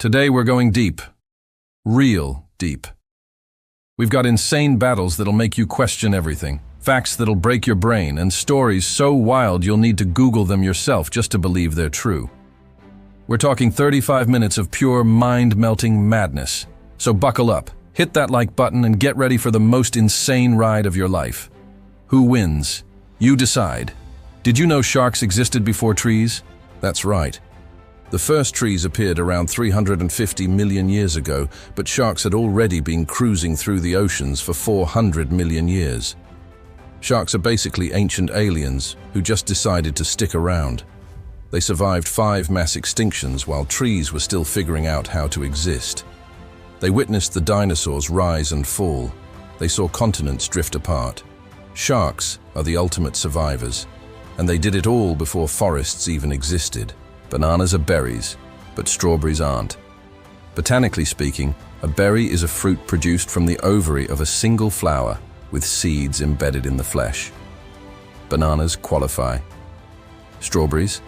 Today we're going deep. Real deep. We've got insane battles that'll make you question everything, facts that'll break your brain, and stories so wild you'll need to Google them yourself just to believe they're true. We're talking 35 minutes of pure mind-melting madness. So buckle up, hit that like button, and get ready for the most insane ride of your life. Who wins? You decide. Did you know sharks existed before trees? That's right. The first trees appeared around 350 million years ago, but sharks had already been cruising through the oceans for 400 million years. Sharks are basically ancient aliens who just decided to stick around. They survived 5 mass extinctions while trees were still figuring out how to exist. They witnessed the dinosaurs rise and fall. They saw continents drift apart. Sharks are the ultimate survivors, and they did it all before forests even existed. Bananas are berries, but strawberries aren't. Botanically speaking, a berry is a fruit produced from the ovary of a single flower with seeds embedded in the flesh. Bananas qualify. Strawberries?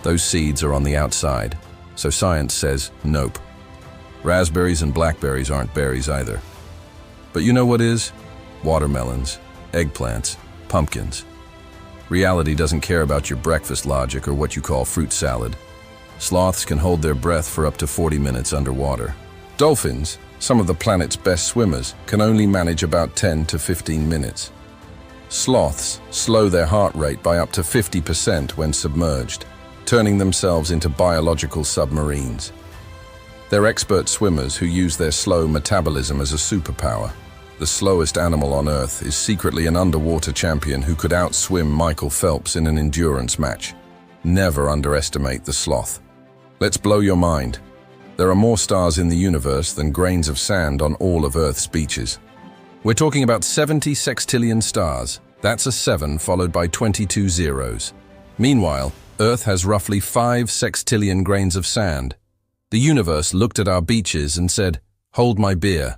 Those seeds are on the outside, so science says nope. Raspberries and blackberries aren't berries either. But you know what is? Watermelons, eggplants, pumpkins. Reality doesn't care about your breakfast logic or what you call fruit salad. Sloths can hold their breath for up to 40 minutes underwater. Dolphins, some of the planet's best swimmers, can only manage about 10 to 15 minutes. Sloths slow their heart rate by up to 50% when submerged, turning themselves into biological submarines. They're expert swimmers who use their slow metabolism as a superpower. The slowest animal on Earth is secretly an underwater champion who could outswim Michael Phelps in an endurance match. Never underestimate the sloth. Let's blow your mind. There are more stars in the universe than grains of sand on all of Earth's beaches. We're talking about 70 sextillion stars. That's a 7 followed by 22 zeros. Meanwhile, Earth has roughly 5 sextillion grains of sand. The universe looked at our beaches and said, "Hold my beer."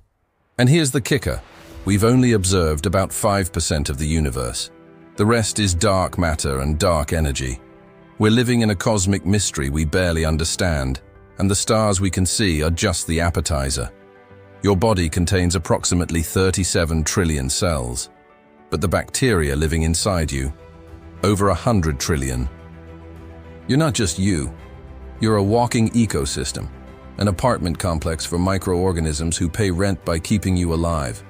And here's the kicker. We've only observed about 5% of the universe. The rest is dark matter and dark energy. We're living in a cosmic mystery we barely understand, and the stars we can see are just the appetizer. Your body contains approximately 37 trillion cells, but the bacteria living inside you, over 100 trillion. You're not just you. You're a walking ecosystem. An apartment complex for microorganisms who pay rent by keeping you alive.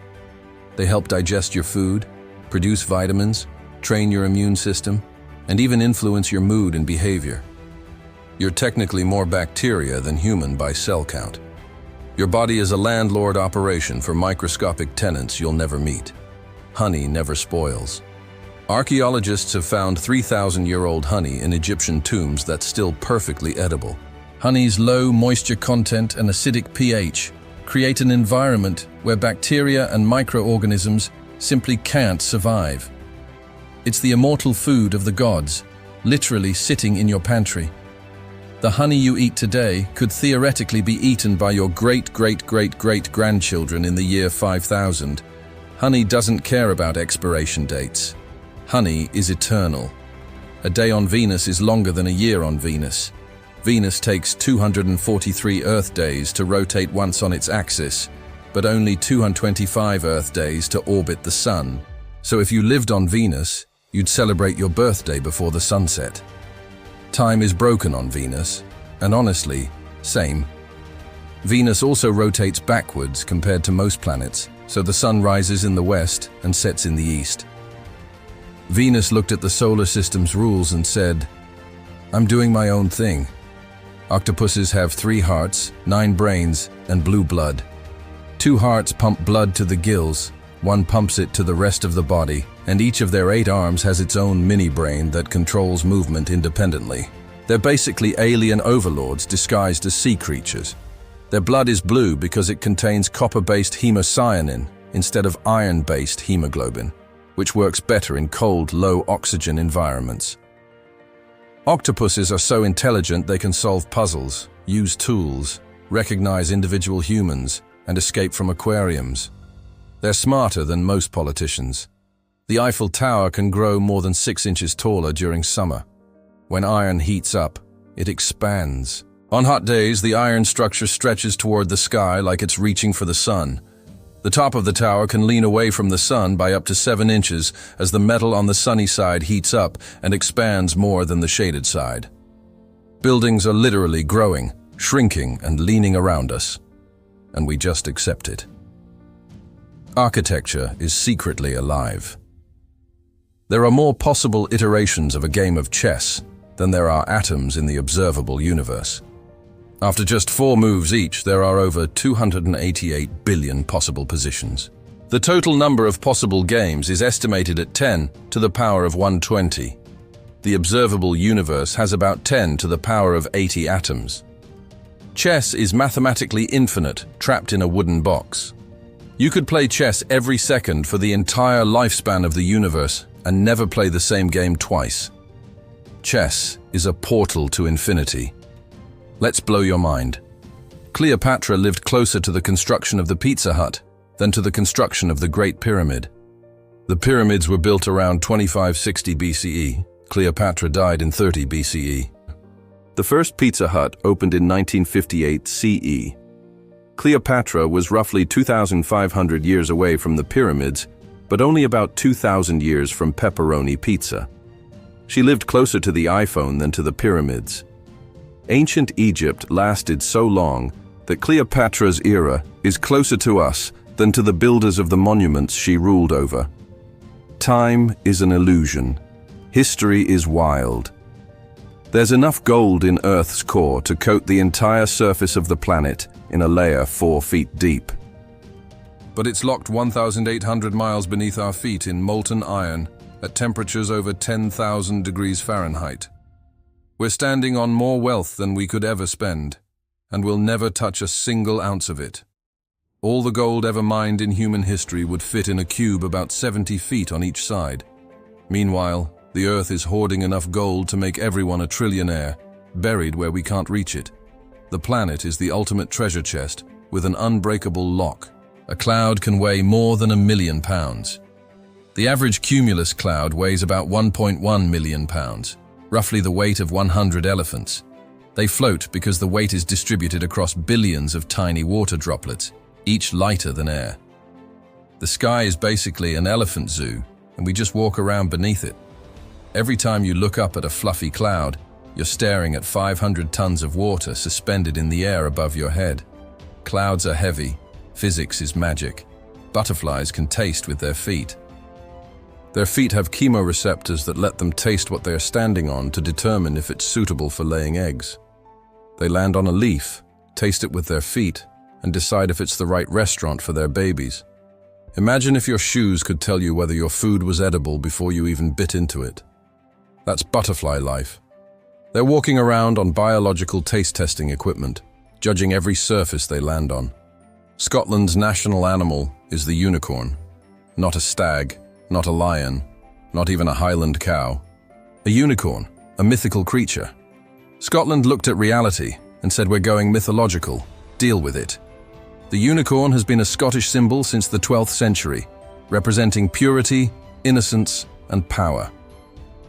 They help digest your food, produce vitamins, train your immune system, and even influence your mood and behavior. You're technically more bacteria than human by cell count. Your body is a landlord operation for microscopic tenants you'll never meet. Honey never spoils. Archaeologists have found 3,000-year-old honey in Egyptian tombs that's still perfectly edible. Honey's low moisture content and acidic pH create an environment where bacteria and microorganisms simply can't survive. It's the immortal food of the gods, literally sitting in your pantry. The honey you eat today could theoretically be eaten by your great-great-great-great-grandchildren in the year 5000. Honey doesn't care about expiration dates. Honey is eternal. A day on Venus is longer than a year on Venus. Venus takes 243 Earth days to rotate once on its axis, but only 225 Earth days to orbit the Sun. So if you lived on Venus, you'd celebrate your birthday before the sunset. Time is broken on Venus, and honestly, same. Venus also rotates backwards compared to most planets, so the Sun rises in the west and sets in the east. Venus looked at the solar system's rules and said, "I'm doing my own thing." Octopuses have 3 hearts, 9 brains, and blue blood. 2 hearts pump blood to the gills, 1 pumps it to the rest of the body, and each of their 8 arms has its own mini-brain that controls movement independently. They're basically alien overlords disguised as sea creatures. Their blood is blue because it contains copper-based hemocyanin instead of iron-based hemoglobin, which works better in cold, low-oxygen environments. Octopuses are so intelligent they can solve puzzles, use tools, recognize individual humans, and escape from aquariums. They're smarter than most politicians. The Eiffel Tower can grow more than 6 inches taller during summer. When iron heats up, it expands, On hot days, the iron structure stretches toward the sky like it's reaching for the sun. The top of the tower can lean away from the sun by up to 7 inches as the metal on the sunny side heats up and expands more than the shaded side. Buildings are literally growing, shrinking, and leaning around us, and we just accept it. Architecture is secretly alive. There are more possible iterations of a game of chess than there are atoms in the observable universe. After just 4 moves each, there are over 288 billion possible positions. The total number of possible games is estimated at 10 to the power of 120. The observable universe has about 10 to the power of 80 atoms. Chess is mathematically infinite, trapped in a wooden box. You could play chess every second for the entire lifespan of the universe and never play the same game twice. Chess is a portal to infinity. Let's blow your mind. Cleopatra lived closer to the construction of the Pizza Hut than to the construction of the Great Pyramid. The pyramids were built around 2560 BCE. Cleopatra died in 30 BCE. The first Pizza Hut opened in 1958 CE. Cleopatra was roughly 2,500 years away from the pyramids, but only about 2,000 years from pepperoni pizza. She lived closer to the iPhone than to the pyramids. Ancient Egypt lasted so long that Cleopatra's era is closer to us than to the builders of the monuments she ruled over. Time is an illusion. History is wild. There's enough gold in Earth's core to coat the entire surface of the planet in a layer 4 feet deep. But it's locked 1,800 miles beneath our feet in molten iron at temperatures over 10,000 degrees Fahrenheit. We're standing on more wealth than we could ever spend, and we'll never touch a single ounce of it. All the gold ever mined in human history would fit in a cube about 70 feet on each side. Meanwhile, the Earth is hoarding enough gold to make everyone a trillionaire, buried where we can't reach it. The planet is the ultimate treasure chest with an unbreakable lock. A cloud can weigh more than 1 million pounds. The average cumulus cloud weighs about 1.1 million pounds. Roughly the weight of 100 elephants. They float because the weight is distributed across billions of tiny water droplets, each lighter than air. The sky is basically an elephant zoo, and we just walk around beneath it. Every time you look up at a fluffy cloud, you're staring at 500 tons of water suspended in the air above your head. Clouds are heavy. Physics is magic. Butterflies can taste with their feet. Their feet have chemoreceptors that let them taste what they are standing on to determine if it's suitable for laying eggs. They land on a leaf, taste it with their feet, and decide if it's the right restaurant for their babies. Imagine if your shoes could tell you whether your food was edible before you even bit into it. That's butterfly life. They're walking around on biological taste testing equipment, judging every surface they land on. Scotland's national animal is the unicorn, not a stag, not a lion, not even a Highland cow. A unicorn, a mythical creature. Scotland looked at reality and said, we're going mythological, deal with it. The unicorn has been a Scottish symbol since the 12th century, representing purity, innocence, and power.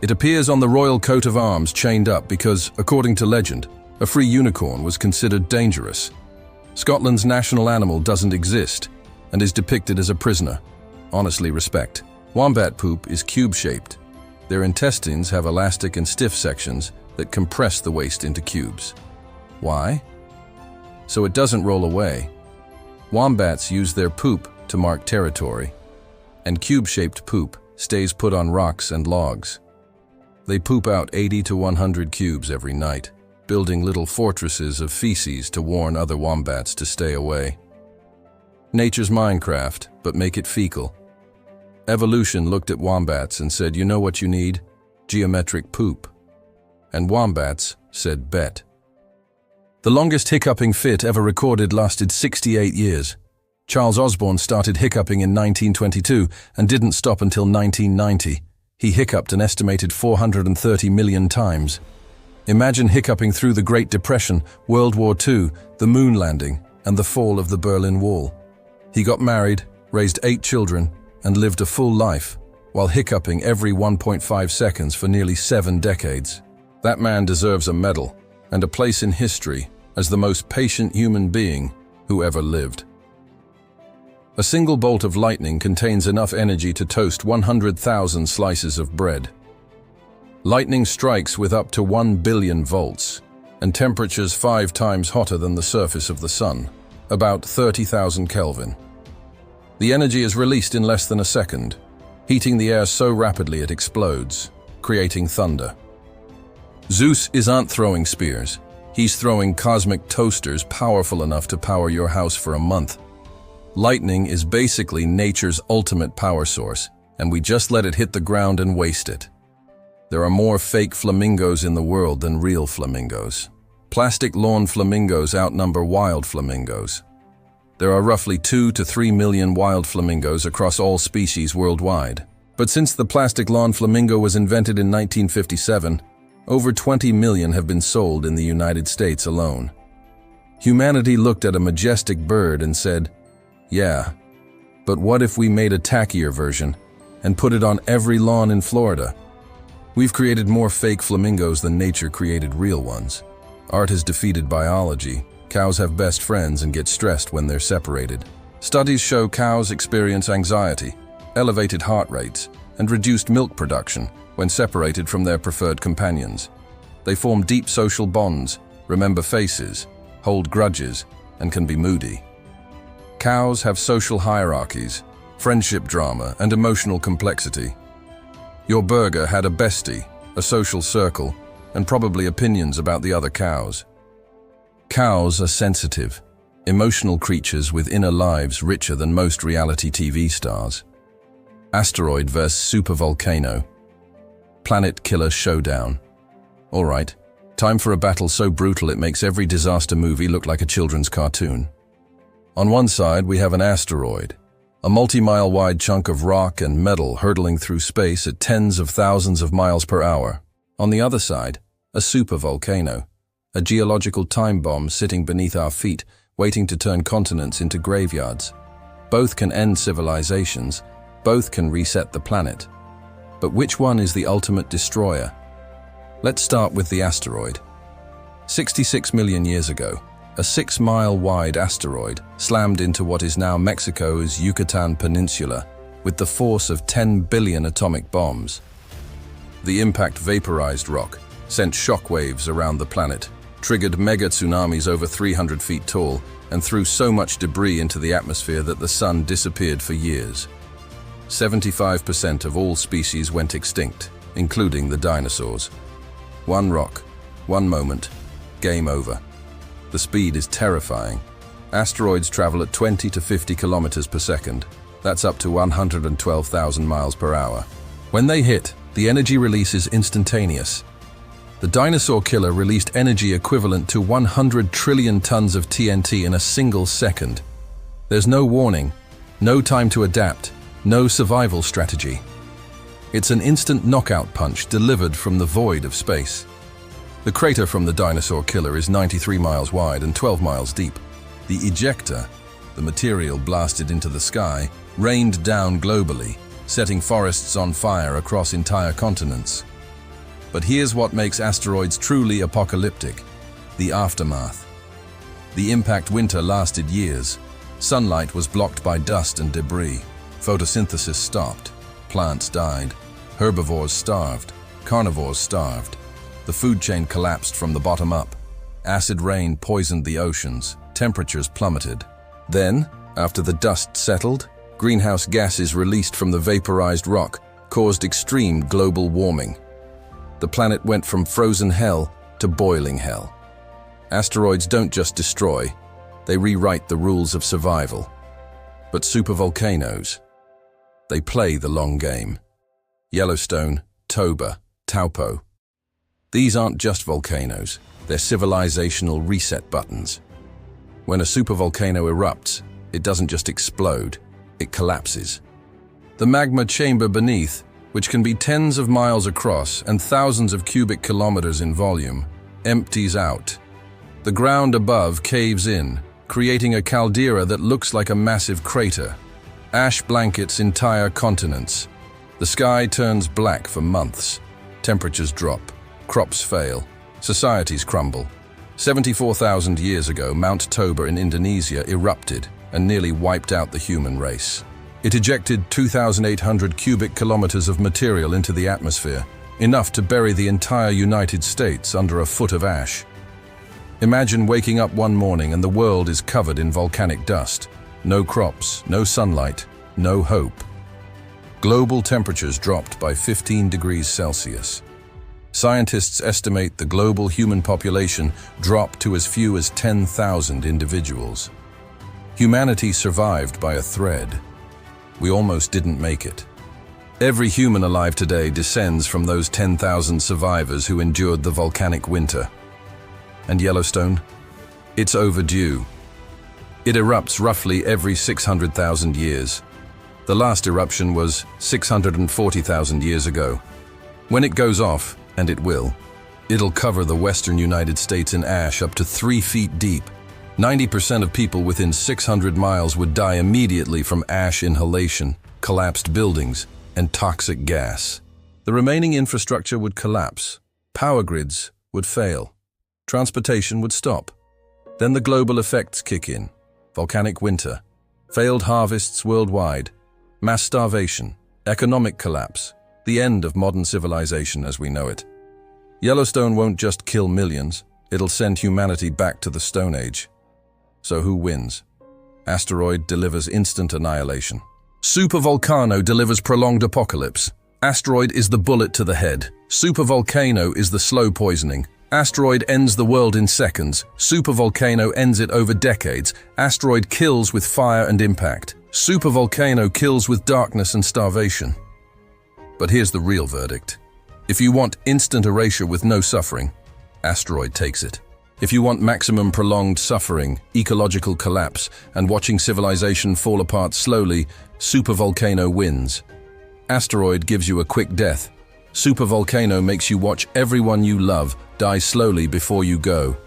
It appears on the royal coat of arms chained up because, according to legend, a free unicorn was considered dangerous. Scotland's national animal doesn't exist and is depicted as a prisoner. Honestly, respect. Wombat poop is cube-shaped. Their intestines have elastic and stiff sections that compress the waste into cubes. Why? So it doesn't roll away. Wombats use their poop to mark territory, and cube-shaped poop stays put on rocks and logs. They poop out 80 to 100 cubes every night, building little fortresses of feces to warn other wombats to stay away. Nature's Minecraft, but make it fecal. Evolution looked at wombats and said, you know what you need? Geometric poop. And wombats said, bet. The longest hiccuping fit ever recorded lasted 68 years. Charles Osborne started hiccuping in 1922 and didn't stop until 1990. He hiccuped an estimated 430 million times. Imagine hiccuping through the Great Depression, World War II, the moon landing, and the fall of the Berlin Wall. He got married, raised 8 children, and lived a full life, while hiccuping every 1.5 seconds for nearly 7 decades. That man deserves a medal. and a place in history as the most patient human being who ever lived. A single bolt of lightning contains enough energy to toast 100,000 slices of bread. Lightning strikes with up to 1 billion volts, and temperatures 5 times hotter than the surface of the sun, about 30,000 Kelvin. The energy is released in less than a second, heating the air so rapidly it explodes, creating thunder. Zeus isn't throwing spears. He's throwing cosmic toasters powerful enough to power your house for a month. Lightning is basically nature's ultimate power source, and we just let it hit the ground and waste it. There are more fake flamingos in the world than real flamingos. Plastic lawn flamingos outnumber wild flamingos. There are roughly 2 to 3 million wild flamingos across all species worldwide. But since the plastic lawn flamingo was invented in 1957, over 20 million have been sold in the United States alone. Humanity looked at a majestic bird and said, "Yeah, but what if we made a tackier version and put it on every lawn in Florida?" We've created more fake flamingos than nature created real ones. Art has defeated biology. Cows have best friends and get stressed when they're separated. Studies show cows experience anxiety, elevated heart rates, and reduced milk production when separated from their preferred companions. They form deep social bonds, remember faces, hold grudges, and can be moody. Cows have social hierarchies, friendship drama, and emotional complexity. Your burger had a bestie, a social circle, and probably opinions about the other cows. Cows are sensitive, emotional creatures with inner lives richer than most reality TV stars. Asteroid vs. Supervolcano. Planet killer showdown. Alright, time for a battle so brutal it makes every disaster movie look like a children's cartoon. On one side we have an asteroid, a multi-mile wide chunk of rock and metal hurtling through space at tens of thousands of miles per hour. On the other side, a supervolcano, a geological time bomb sitting beneath our feet, waiting to turn continents into graveyards. Both can end civilizations, both can reset the planet. But which one is the ultimate destroyer? Let's start with the asteroid. 66 million years ago, a 6-mile-wide asteroid slammed into what is now Mexico's Yucatan Peninsula with the force of 10 billion atomic bombs. The impact vaporized rock, sent shockwaves around the planet, triggered mega tsunamis over 300 feet tall, and threw so much debris into the atmosphere that the sun disappeared for years. 75% of all species went extinct, including the dinosaurs. One rock, one moment, game over. The speed is terrifying. Asteroids travel at 20 to 50 kilometers per second. That's up to 112,000 miles per hour. When they hit, the energy release is instantaneous. The dinosaur killer released energy equivalent to 100 trillion tons of TNT in a single second. There's no warning, no time to adapt, no survival strategy. It's an instant knockout punch delivered from the void of space. The crater from the dinosaur killer is 93 miles wide and 12 miles deep. The ejector, the material blasted into the sky, rained down globally, setting forests on fire across entire continents. But here's what makes asteroids truly apocalyptic: the aftermath. The impact winter lasted years. Sunlight was blocked by dust and debris. Photosynthesis stopped. Plants died. Herbivores starved. Carnivores starved. The food chain collapsed from the bottom up. Acid rain poisoned the oceans. Temperatures plummeted. Then, after the dust settled, greenhouse gases released from the vaporized rock caused extreme global warming. The planet went from frozen hell to boiling hell. Asteroids don't just destroy, they rewrite the rules of survival. But supervolcanoes, they play the long game. Yellowstone, Toba, Taupo. These aren't just volcanoes, they're civilizational reset buttons. When a supervolcano erupts, it doesn't just explode, it collapses. The magma chamber beneath, which can be tens of miles across and thousands of cubic kilometers in volume, empties out. The ground above caves in, creating a caldera that looks like a massive crater. Ash blankets entire continents. The sky turns black for months. Temperatures drop. Crops fail. Societies crumble. 74,000 years ago, Mount Toba in Indonesia erupted and nearly wiped out the human race. It ejected 2,800 cubic kilometers of material into the atmosphere, enough to bury the entire United States under a foot of ash. Imagine waking up one morning and the world is covered in volcanic dust. No crops, no sunlight, no hope. Global temperatures dropped by 15 degrees Celsius. Scientists estimate the global human population dropped to as few as 10,000 individuals. Humanity survived by a thread. We almost didn't make it. Every human alive today descends from those 10,000 survivors who endured the volcanic winter. And Yellowstone? It's overdue. It erupts roughly every 600,000 years. The last eruption was 640,000 years ago. When it goes off, and it will, it'll cover the western United States in ash up to 3 feet deep. 90% of people within 600 miles would die immediately from ash inhalation, collapsed buildings, and toxic gas. The remaining infrastructure would collapse. Power grids would fail. Transportation would stop. Then the global effects kick in. Volcanic winter, failed harvests worldwide, mass starvation, economic collapse, the end of modern civilization as we know it. Yellowstone won't just kill millions, it'll send humanity back to the Stone Age. So who wins? Asteroid delivers instant annihilation. Supervolcano delivers prolonged apocalypse. Asteroid is the bullet to the head. Supervolcano is the slow poisoning. Asteroid ends the world in seconds. Supervolcano ends it over decades. Asteroid kills with fire and impact. Supervolcano kills with darkness and starvation. But here's the real verdict. If you want instant erasure with no suffering, Asteroid takes it. If you want maximum prolonged suffering, ecological collapse, and watching civilization fall apart slowly, Supervolcano wins. Asteroid gives you a quick death. Supervolcano makes you watch everyone you love die slowly before you go.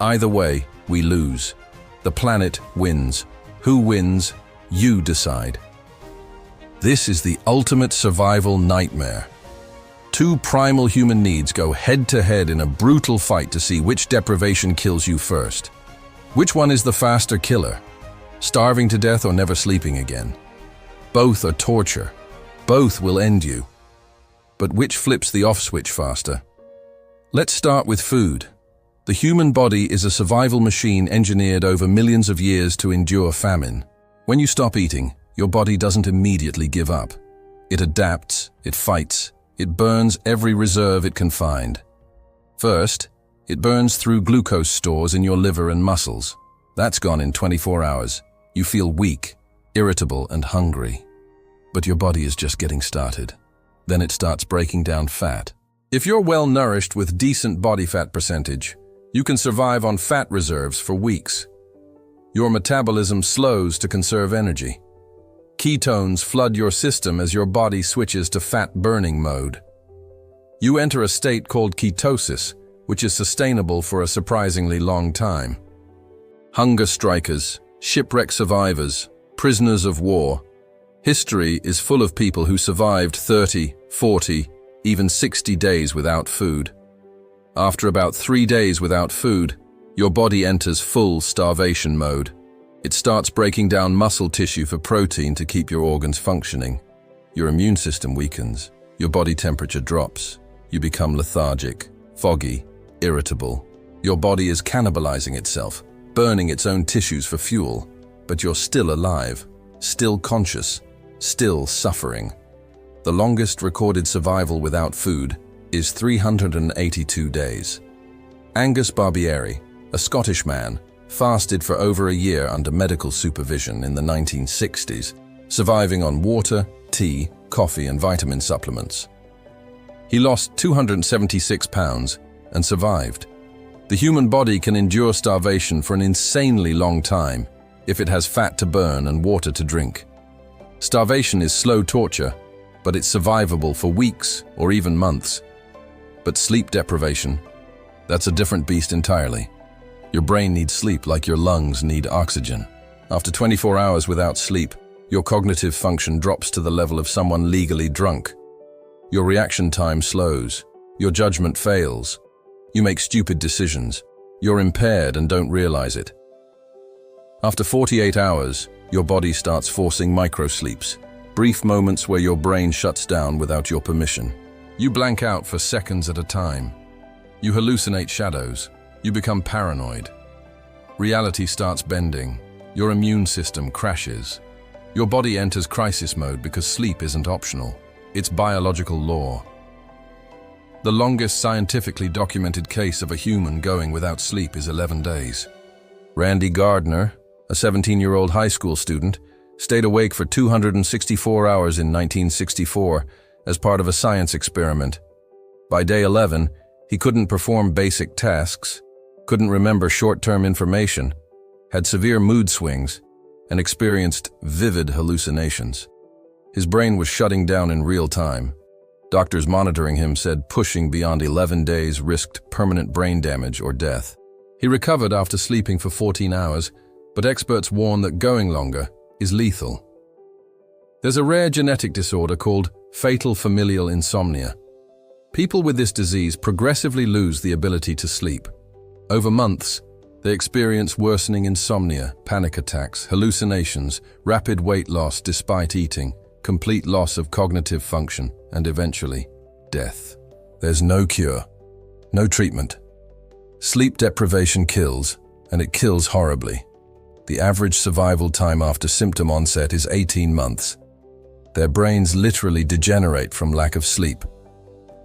Either way, we lose. The planet wins. Who wins? You decide. This is the ultimate survival nightmare. Two primal human needs go head-to-head in a brutal fight to see which deprivation kills you first. Which one is the faster killer? Starving to death or never sleeping again? Both are torture. Both will end you. But which flips the off switch faster? Let's start with food. The human body is a survival machine engineered over millions of years to endure famine. When you stop eating, your body doesn't immediately give up. It adapts, it fights, it burns every reserve it can find. First, it burns through glucose stores in your liver and muscles. That's gone in 24 hours. You feel weak, irritable, and hungry. But your body is just getting started. Then it starts breaking down fat. If you're well nourished with decent body fat percentage, you can survive on fat reserves for weeks. Your metabolism slows to conserve energy. Ketones flood your system as your body switches to fat-burning mode. You enter a state called ketosis, which is sustainable for a surprisingly long time. Hunger strikers, shipwreck survivors, prisoners of war. History is full of people who survived 30, 40, even 60 days without food. After about 3 days without food, your body enters full starvation mode. It starts breaking down muscle tissue for protein to keep your organs functioning. Your immune system weakens. Your body temperature drops. You become lethargic, foggy, irritable. Your body is cannibalizing itself, burning its own tissues for fuel. But you're still alive, still conscious, still suffering. The longest recorded survival without food is 382 days. Angus Barbieri, a Scottish man, fasted for over a year under medical supervision in the 1960s, surviving on water, tea, coffee, and vitamin supplements. He lost 276 pounds and survived. The human body can endure starvation for an insanely long time if it has fat to burn and water to drink. Starvation is slow torture, but it's survivable for weeks or even months. But sleep deprivation, that's a different beast entirely. Your brain needs sleep like your lungs need oxygen. After 24 hours without sleep, your cognitive function drops to the level of someone legally drunk. Your reaction time slows. Your judgment fails. You make stupid decisions. You're impaired and don't realize it. After 48 hours, your body starts forcing microsleeps, brief moments where your brain shuts down without your permission. You blank out for seconds at a time. You hallucinate shadows. You become paranoid. Reality starts bending. Your immune system crashes. Your body enters crisis mode because sleep isn't optional. It's biological law. The longest scientifically documented case of a human going without sleep is 11 days. Randy Gardner, a 17-year-old high school student, stayed awake for 264 hours in 1964 as part of a science experiment. By day 11, he couldn't perform basic tasks, couldn't remember short-term information, had severe mood swings, and experienced vivid hallucinations. His brain was shutting down in real time. Doctors monitoring him said pushing beyond 11 days risked permanent brain damage or death. He recovered after sleeping for 14 hours, but experts warn that going longer is lethal. There's a rare genetic disorder called fatal familial insomnia. People with this disease progressively lose the ability to sleep. Over months, they experience worsening insomnia, panic attacks, hallucinations, rapid weight loss despite eating, complete loss of cognitive function, and eventually, death. There's no cure, no treatment. Sleep deprivation kills, and it kills horribly. The average survival time after symptom onset is 18 months. Their brains literally degenerate from lack of sleep.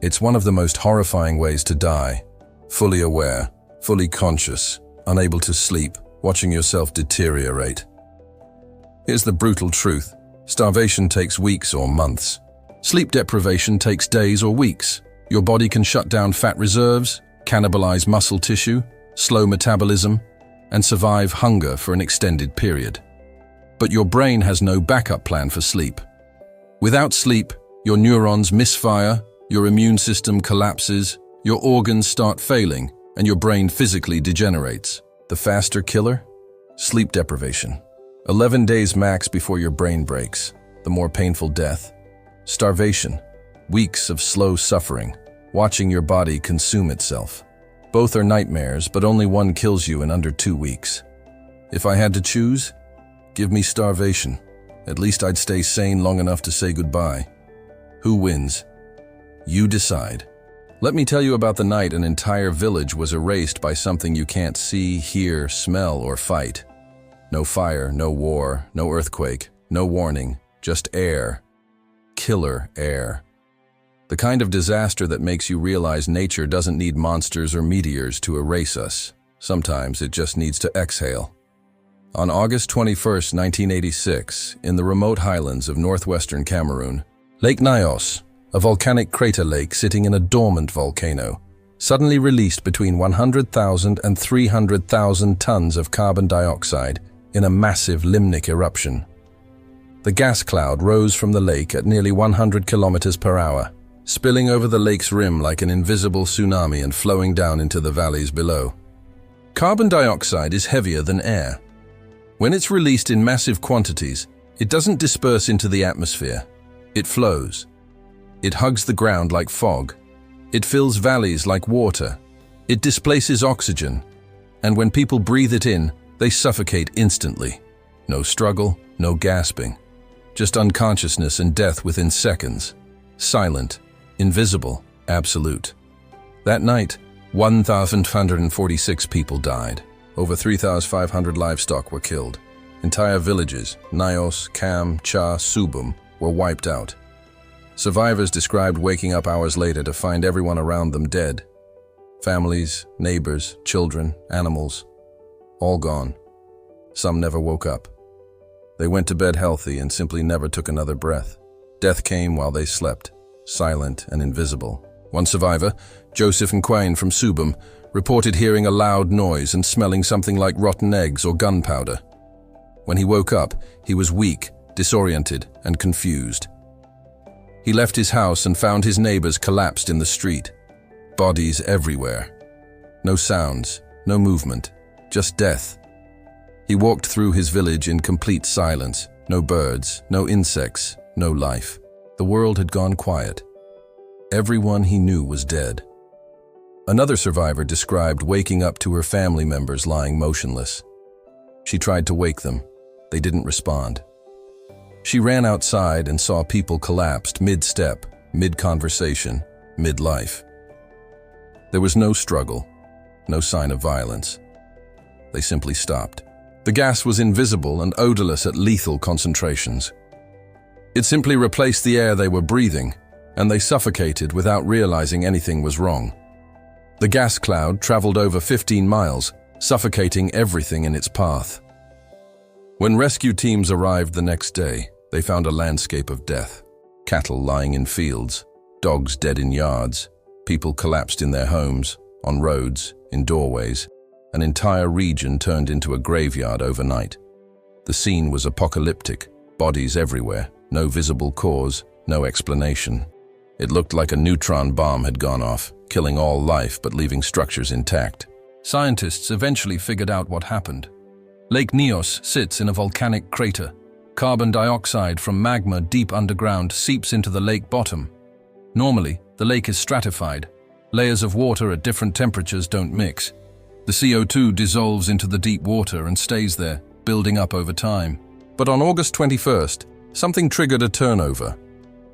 It's one of the most horrifying ways to die. Fully aware, fully conscious, unable to sleep, watching yourself deteriorate. Here's the brutal truth. Starvation takes weeks or months. Sleep deprivation takes days or weeks. Your body can shut down fat reserves, cannibalize muscle tissue, slow metabolism, and survive hunger for an extended period. But your brain has no backup plan for sleep. Without sleep, your neurons misfire, your immune system collapses, your organs start failing, and your brain physically degenerates. The faster killer? Sleep deprivation. 11 days max before your brain breaks. The more painful death. Starvation. Weeks of slow suffering, watching your body consume itself. Both are nightmares, but only one kills you in under 2 weeks. If I had to choose, give me starvation. At least I'd stay sane long enough to say goodbye. Who wins? You decide. Let me tell you about the night an entire village was erased by something you can't see, hear, smell, or fight. No fire, no war, no earthquake, no warning, just air. Killer air. The kind of disaster that makes you realize nature doesn't need monsters or meteors to erase us. Sometimes it just needs to exhale. On August 21, 1986, in the remote highlands of northwestern Cameroon, Lake Nyos, a volcanic crater lake sitting in a dormant volcano, suddenly released between 100,000 and 300,000 tons of carbon dioxide in a massive limnic eruption. The gas cloud rose from the lake at nearly 100 kilometers per hour, spilling over the lake's rim like an invisible tsunami and flowing down into the valleys below. Carbon dioxide is heavier than air. When it's released in massive quantities, it doesn't disperse into the atmosphere. It flows. It hugs the ground like fog. It fills valleys like water. It displaces oxygen. And when people breathe it in, they suffocate instantly. No struggle, no gasping. Just unconsciousness and death within seconds. Silent, invisible, absolute. That night, 1,546 people died. Over 3,500 livestock were killed. Entire villages, Nyos, Cam, Cha, Subum, were wiped out. Survivors described waking up hours later to find everyone around them dead. Families, neighbors, children, animals, all gone. Some never woke up. They went to bed healthy and simply never took another breath. Death came while they slept, silent and invisible. One survivor, Joseph Nquain from Subum, reported hearing a loud noise and smelling something like rotten eggs or gunpowder. When he woke up, he was weak, disoriented, and confused. He left his house and found his neighbors collapsed in the street. Bodies everywhere. No sounds, no movement, just death. He walked through his village in complete silence. No birds, no insects, no life. The world had gone quiet. Everyone he knew was dead. Another survivor described waking up to her family members lying motionless. She tried to wake them. They didn't respond. She ran outside and saw people collapsed mid-step, mid-conversation, mid-life. There was no struggle, no sign of violence. They simply stopped. The gas was invisible and odorless at lethal concentrations. It simply replaced the air they were breathing, and they suffocated without realizing anything was wrong. The gas cloud traveled over 15 miles, suffocating everything in its path. When rescue teams arrived the next day, they found a landscape of death. Cattle lying in fields, dogs dead in yards, people collapsed in their homes, on roads, in doorways. An entire region turned into a graveyard overnight. The scene was apocalyptic, bodies everywhere, no visible cause, no explanation. It looked like a neutron bomb had gone off, killing all life but leaving structures intact. Scientists eventually figured out what happened. Lake Nyos sits in a volcanic crater. Carbon dioxide from magma deep underground seeps into the lake bottom. Normally, the lake is stratified. Layers of water at different temperatures don't mix. The CO2 dissolves into the deep water and stays there, building up over time. But on August 21st, something triggered a turnover.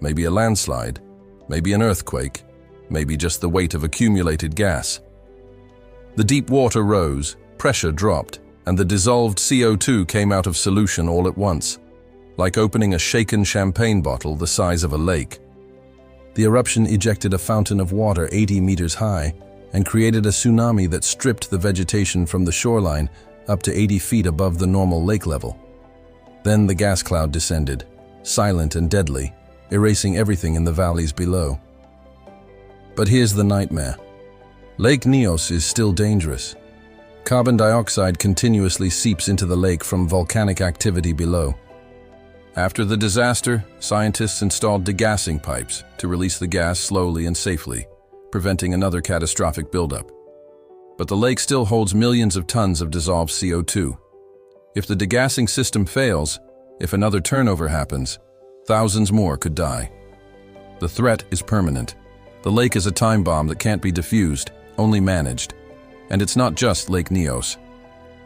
Maybe a landslide, maybe an earthquake, maybe just the weight of accumulated gas. The deep water rose, pressure dropped, and the dissolved CO2 came out of solution all at once, like opening a shaken champagne bottle the size of a lake. The eruption ejected a fountain of water 80 meters high and created a tsunami that stripped the vegetation from the shoreline up to 80 feet above the normal lake level. Then the gas cloud descended, silent and deadly, erasing everything in the valleys below. But here's the nightmare. Lake Nyos is still dangerous. Carbon dioxide continuously seeps into the lake from volcanic activity below. After the disaster, scientists installed degassing pipes to release the gas slowly and safely, preventing another catastrophic buildup. But the lake still holds millions of tons of dissolved CO2. If the degassing system fails, if another turnover happens, thousands more could die. The threat is permanent. The lake is a time bomb that can't be diffused, only managed. And it's not just Lake Nyos.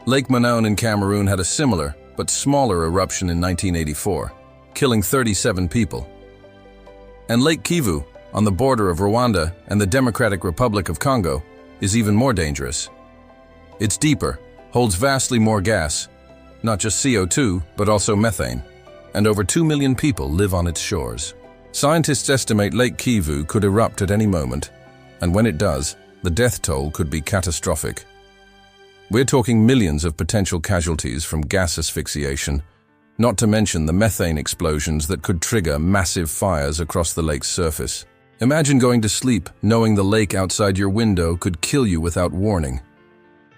Lake Manaon in Cameroon had a similar, but smaller eruption in 1984, killing 37 people. And Lake Kivu, on the border of Rwanda and the Democratic Republic of Congo, is even more dangerous. It's deeper, holds vastly more gas, not just CO2, but also methane, and over 2 million people live on its shores. Scientists estimate Lake Kivu could erupt at any moment, and when it does, the death toll could be catastrophic. We're talking millions of potential casualties from gas asphyxiation, not to mention the methane explosions that could trigger massive fires across the lake's surface. Imagine going to sleep knowing the lake outside your window could kill you without warning.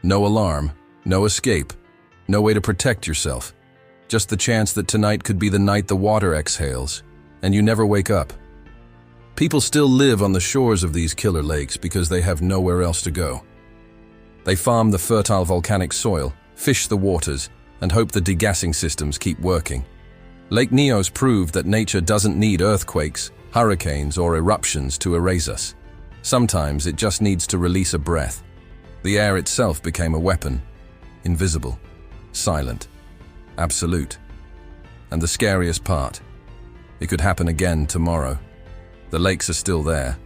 No alarm, no escape, no way to protect yourself. Just the chance that tonight could be the night the water exhales, and you never wake up. People still live on the shores of these killer lakes because they have nowhere else to go. They farm the fertile volcanic soil, fish the waters, and hope the degassing systems keep working. Lake Nyos proved that nature doesn't need earthquakes, hurricanes, or eruptions to erase us. Sometimes it just needs to release a breath. The air itself became a weapon, invisible, silent, absolute. And the scariest part, it could happen again tomorrow. The lakes are still there.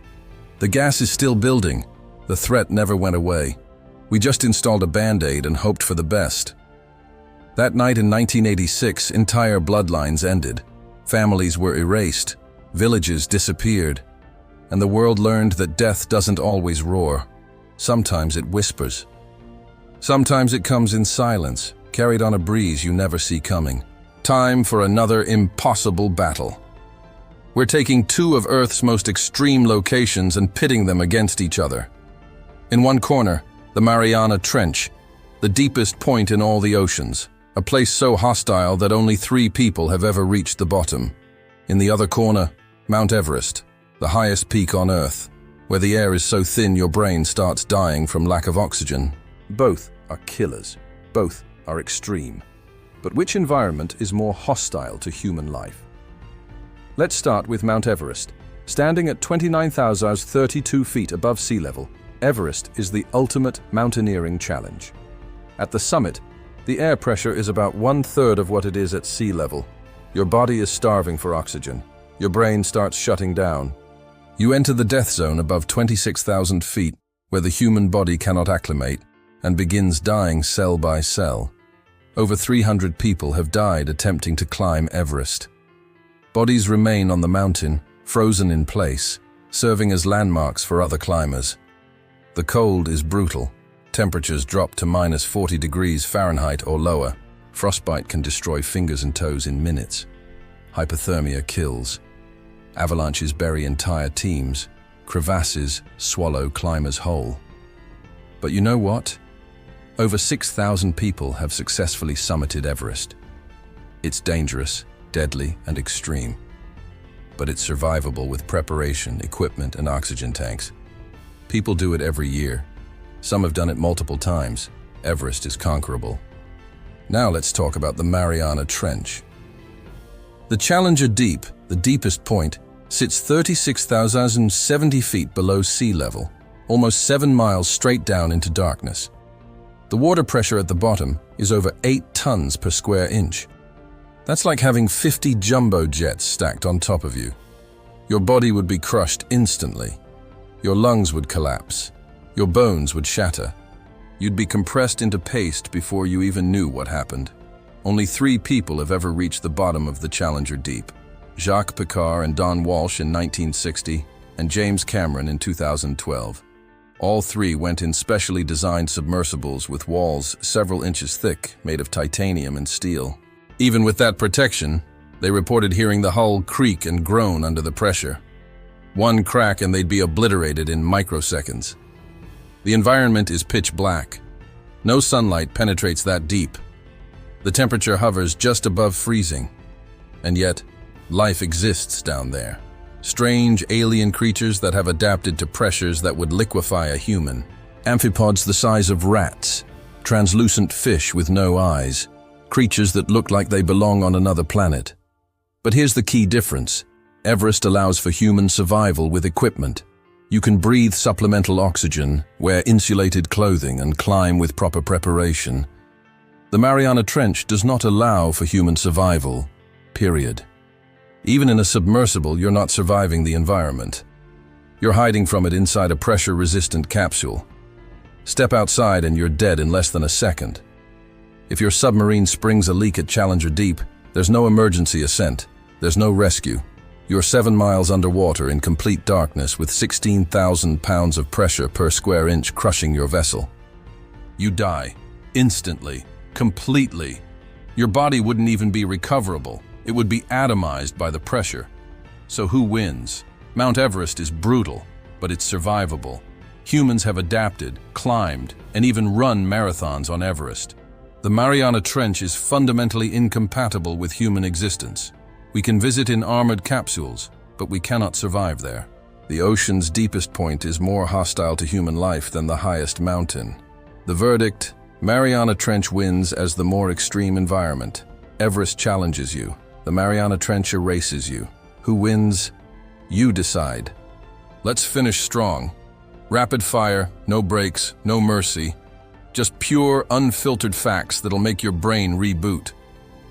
The gas is still building. The threat never went away. We just installed a Band-Aid and hoped for the best. That night in 1986, entire bloodlines ended. Families were erased. Villages disappeared. And the world learned that death doesn't always roar. Sometimes it whispers. Sometimes it comes in silence, carried on a breeze you never see coming. Time for another impossible battle. We're taking two of Earth's most extreme locations and pitting them against each other. In one corner, the Mariana Trench, the deepest point in all the oceans, a place so hostile that only 3 people have ever reached the bottom. In the other corner, Mount Everest, the highest peak on Earth, where the air is so thin your brain starts dying from lack of oxygen. Both are killers. Both are extreme. But which environment is more hostile to human life? Let's start with Mount Everest. Standing at 29,032 feet above sea level, Everest is the ultimate mountaineering challenge. At the summit, the air pressure is about 1/3 of what it is at sea level. Your body is starving for oxygen. Your brain starts shutting down. You enter the death zone above 26,000 feet, where the human body cannot acclimate and begins dying cell by cell. Over 300 people have died attempting to climb Everest. Bodies remain on the mountain, frozen in place, serving as landmarks for other climbers. The cold is brutal. Temperatures drop to -40 degrees Fahrenheit or lower. Frostbite can destroy fingers and toes in minutes. Hypothermia kills. Avalanches bury entire teams. Crevasses swallow climbers whole. But you know what? Over 6,000 people have successfully summited Everest. It's dangerous, deadly, and extreme. But it's survivable with preparation, equipment, and oxygen tanks. People do it every year. Some have done it multiple times. Everest is conquerable. Now let's talk about the Mariana Trench. The Challenger Deep, the deepest point, sits 36,070 feet below sea level, almost 7 miles straight down into darkness. The water pressure at the bottom is over 8 tons per square inch. That's like having 50 jumbo jets stacked on top of you. Your body would be crushed instantly. Your lungs would collapse. Your bones would shatter. You'd be compressed into paste before you even knew what happened. Only 3 people have ever reached the bottom of the Challenger Deep: Jacques Piccard and Don Walsh in 1960, and James Cameron in 2012. All 3 went in specially designed submersibles with walls several inches thick, made of titanium and steel. Even with that protection, they reported hearing the hull creak and groan under the pressure. One crack and they'd be obliterated in microseconds. The environment is pitch black. No sunlight penetrates that deep. The temperature hovers just above freezing. And yet, life exists down there. Strange alien creatures that have adapted to pressures that would liquefy a human. Amphipods the size of rats. Translucent fish with no eyes. Creatures that look like they belong on another planet. But here's the key difference. Everest allows for human survival with equipment. You can breathe supplemental oxygen, wear insulated clothing, and climb with proper preparation. The Mariana Trench does not allow for human survival, period. Even in a submersible, you're not surviving the environment. You're hiding from it inside a pressure-resistant capsule. Step outside and you're dead in less than a second. If your submarine springs a leak at Challenger Deep, there's no emergency ascent. There's no rescue. You're 7 miles underwater in complete darkness with 16,000 pounds of pressure per square inch crushing your vessel. You die. Instantly. Completely. Your body wouldn't even be recoverable. It would be atomized by the pressure. So who wins? Mount Everest is brutal, but it's survivable. Humans have adapted, climbed, and even run marathons on Everest. The Mariana Trench is fundamentally incompatible with human existence. We can visit in armored capsules, but we cannot survive there. The ocean's deepest point is more hostile to human life than the highest mountain. The verdict: Mariana Trench wins as the more extreme environment. Everest challenges you. The Mariana Trench erases you. Who wins? You decide. Let's finish strong. Rapid fire, no breaks, no mercy. Just pure, unfiltered facts that'll make your brain reboot.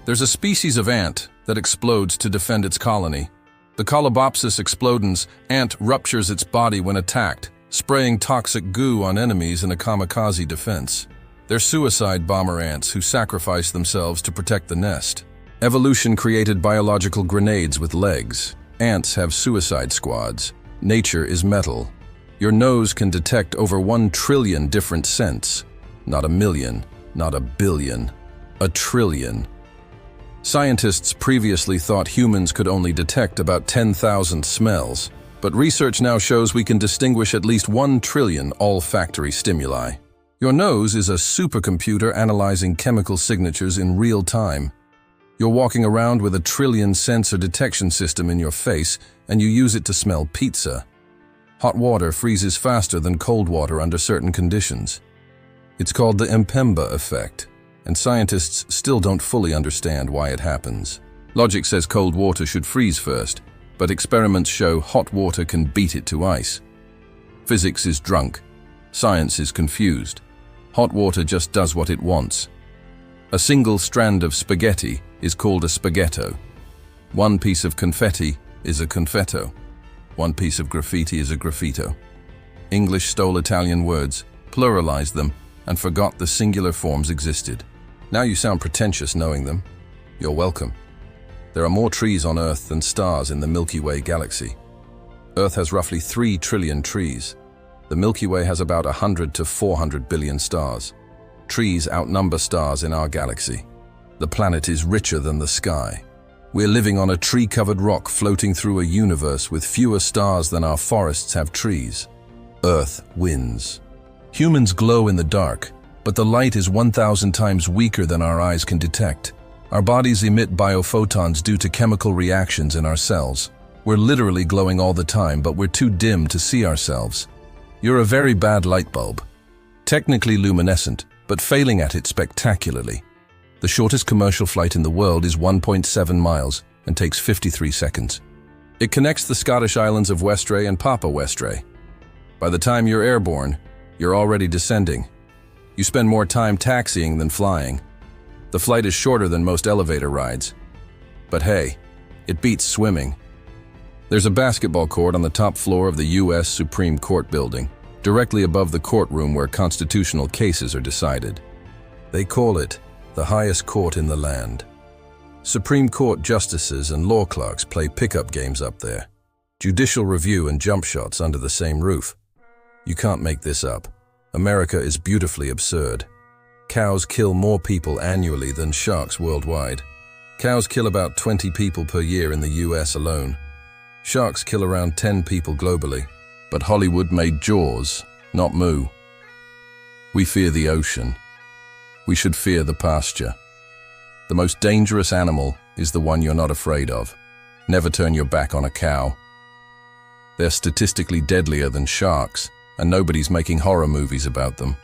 There's a species of ant that explodes to defend its colony. The Colobopsis explodens ant ruptures its body when attacked, spraying toxic goo on enemies in a kamikaze defense. They're suicide bomber ants who sacrifice themselves to protect the nest. Evolution created biological grenades with legs. Ants have suicide squads. Nature is metal. Your nose can detect over 1 trillion different scents. Not a million, not a billion, a trillion. Scientists previously thought humans could only detect about 10,000 smells, but research now shows we can distinguish at least 1 trillion olfactory stimuli. Your nose is a supercomputer analyzing chemical signatures in real time. You're walking around with a 1 trillion sensor detection system in your face, and you use it to smell pizza. Hot water freezes faster than cold water under certain conditions. It's called the Mpemba effect, and scientists still don't fully understand why it happens. Logic says cold water should freeze first, but experiments show hot water can beat it to ice. Physics is drunk. Science is confused. Hot water just does what it wants. A single strand of spaghetti is called a spaghetto. One piece of confetti is a confetto. One piece of graffiti is a graffito. English stole Italian words, pluralized them, and forgot the singular forms existed. Now you sound pretentious knowing them. You're welcome. There are more trees on Earth than stars in the Milky Way galaxy. Earth has roughly 3 trillion trees. The Milky Way has about 100 to 400 billion stars. Trees outnumber stars in our galaxy. The planet is richer than the sky. We're living on a tree-covered rock floating through a universe with fewer stars than our forests have trees. Earth wins. Humans glow in the dark, but the light is 1,000 times weaker than our eyes can detect. Our bodies emit biophotons due to chemical reactions in our cells. We're literally glowing all the time, but we're too dim to see ourselves. You're a very bad light bulb. Technically luminescent, but failing at it spectacularly. The shortest commercial flight in the world is 1.7 miles and takes 53 seconds. It connects the Scottish islands of Westray and Papa Westray. By the time you're airborne, you're already descending. You spend more time taxiing than flying. The flight is shorter than most elevator rides. But hey, it beats swimming. There's a basketball court on the top floor of the U.S. Supreme Court building, directly above the courtroom where constitutional cases are decided. They call it the highest court in the land. Supreme Court justices and law clerks play pickup games up there. Judicial review and jump shots under the same roof. You can't make this up. America is beautifully absurd. Cows kill more people annually than sharks worldwide. Cows kill about 20 people per year in the US alone. Sharks kill around 10 people globally. But Hollywood made Jaws, not Moo. We fear the ocean. We should fear the pasture. The most dangerous animal is the one you're not afraid of. Never turn your back on a cow. They're statistically deadlier than sharks, and nobody's making horror movies about them.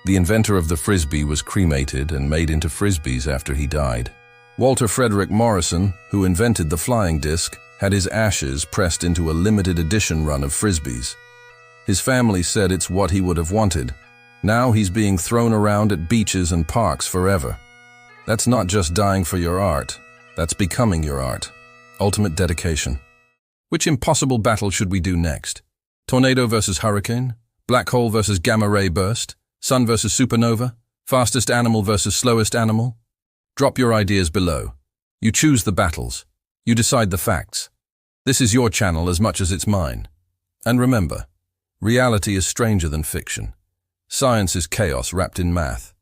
The inventor of the Frisbee was cremated and made into Frisbees after he died. Walter Frederick Morrison, who invented the flying disc, had his ashes pressed into a limited edition run of Frisbees. His family said it's what he would have wanted. Now he's being thrown around at beaches and parks forever. That's not just dying for your art, that's becoming your art. Ultimate dedication. Which impossible battle should we do next? Tornado versus hurricane? Black hole versus gamma ray burst? Sun versus supernova? Fastest animal versus slowest animal? Drop your ideas below. You choose the battles. You decide the facts. This is your channel as much as it's mine. And remember, reality is stranger than fiction. Science is chaos wrapped in math.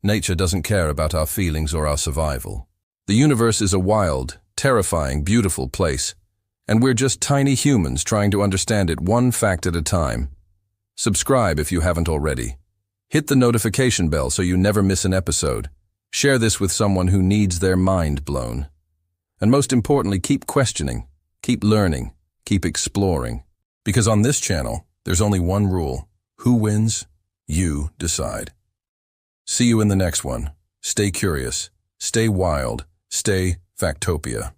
Nature doesn't care about our feelings or our survival. The universe is a wild, terrifying, beautiful place, and we're just tiny humans trying to understand it one fact at a time. Subscribe if you haven't already. Hit the notification bell so you never miss an episode. Share this with someone who needs their mind blown. And most importantly, keep questioning, keep learning, keep exploring. Because on this channel, there's only one rule. Who wins? You decide. See you in the next one. Stay curious, stay wild, stay Factopia.